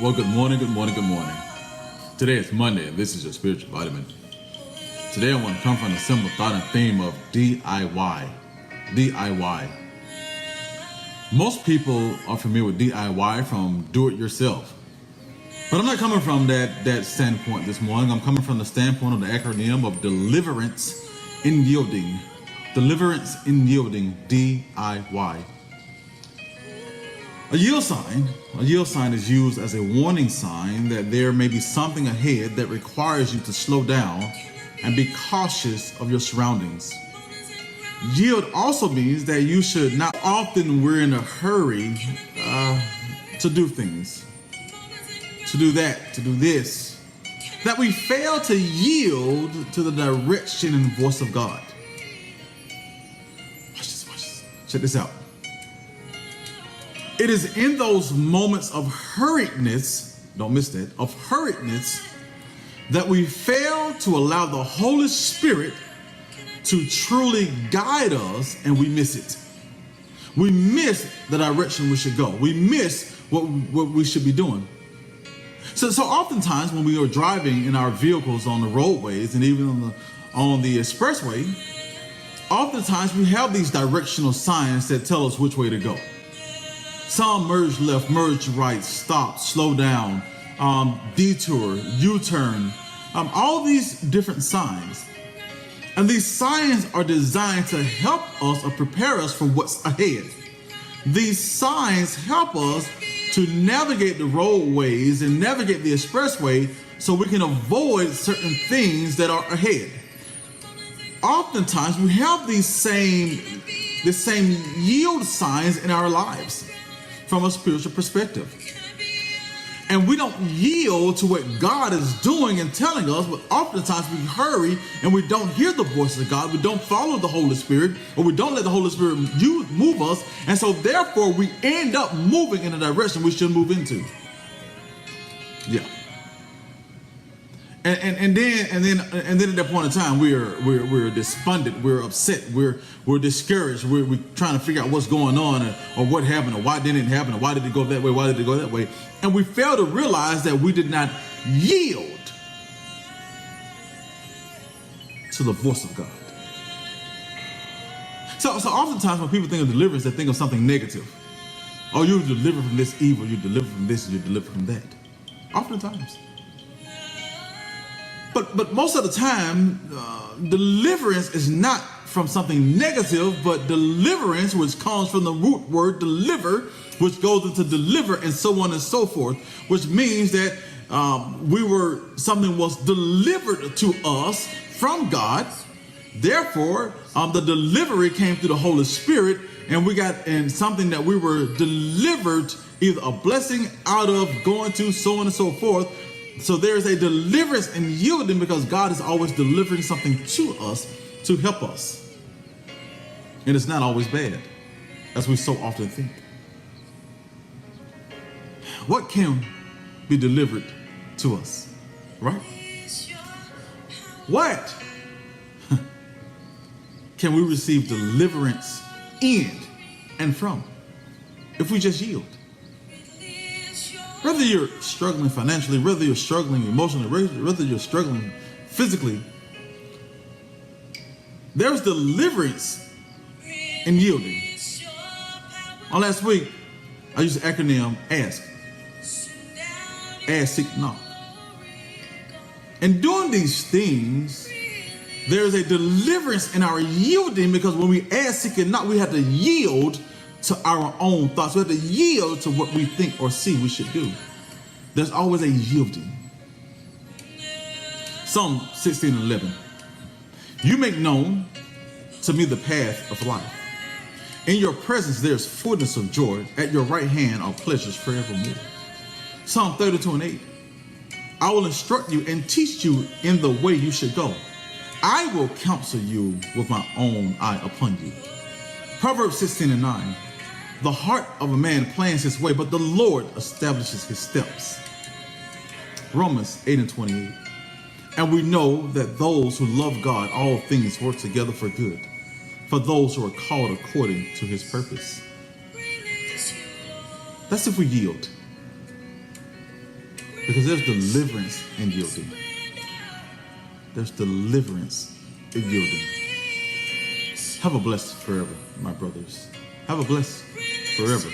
Well, good morning, good morning, good morning. Today is Monday, and this is your spiritual vitamin. Today I want to come from a simple thought and theme of DIY. DIY. Most people are familiar with DIY from do-it-yourself. But I'm not coming from that standpoint this morning. I'm coming from the standpoint of the acronym of deliverance in yielding. Deliverance in yielding, DIY. A yield sign is used as a warning sign that there may be something ahead that requires you to slow down and be cautious of your surroundings. Yield also means that you should not often we're in a hurry to do things, to do that, to do this, that we fail to yield to the direction and voice of God. Watch this. Check this out. It is in those moments of hurriedness, don't miss that, of hurriedness, that we fail to allow the Holy Spirit to truly guide us, and we miss it. We miss the direction we should go. We miss what we should be doing. So oftentimes when we are driving in our vehicles on the roadways and even on the expressway, oftentimes we have these directional signs that tell us which way to go. Some merge left, merge right, stop, slow down, detour, U-turn, all these different signs. And these signs are designed to help us or prepare us for what's ahead. These signs help us to navigate the roadways and navigate the expressway so we can avoid certain things that are ahead. Oftentimes we have the same yield signs in our lives from a spiritual perspective. And we don't yield to what God is doing and telling us, but oftentimes we hurry and we don't hear the voice of God, we don't follow the Holy Spirit, or we don't let the Holy Spirit move us, and so therefore we end up moving in a direction we shouldn't move into. Yeah. And then at that point in time we're despondent, we're upset, we're discouraged, we're trying to figure out what's going on or what happened or why didn't it happen or why did it go that way, why did it go that way, and we fail to realize that we did not yield to the voice of God. So oftentimes when people think of deliverance, they think of something negative. Oh, you're delivered from this evil, you're delivered from this, you're delivered from that. Oftentimes. But most of the time, deliverance is not from something negative, but deliverance, which comes from the root word deliver, which goes into deliver and so on and so forth, which means that something was delivered to us from God. Therefore, the delivery came through the Holy Spirit, and we got in something that we were delivered, either a blessing out of, going to, so on and so forth. So there is a deliverance in yielding because God is always delivering something to us to help us. And it's not always bad, as we so often think. What can be delivered to us, right? What can we receive deliverance in and from if we just yield? Whether you're struggling financially, whether you're struggling emotionally, whether you're struggling physically, there's deliverance in yielding. On last week, I used the acronym ASK. Ask, seek, knock. And doing these things, there's a deliverance in our yielding, because when we ask, seek, and knock, we have to yield to our own thoughts. We have to yield to what we think or see we should do. There's always a yielding. Psalm 16:11. You make known to me the path of life. In your presence there's fullness of joy. At your right hand are pleasures forevermore. Psalm 32:8. I will instruct you and teach you in the way you should go. I will counsel you with my own eye upon you. Proverbs 16:9. The heart of a man plans his way, but the Lord establishes his steps. Romans 8:28. And we know that those who love God, all things work together for good, for those who are called according to his purpose. That's if we yield. Because there's deliverance in yielding. There's deliverance in yielding. Have a blessed forever, my brothers. Have a blessed forever.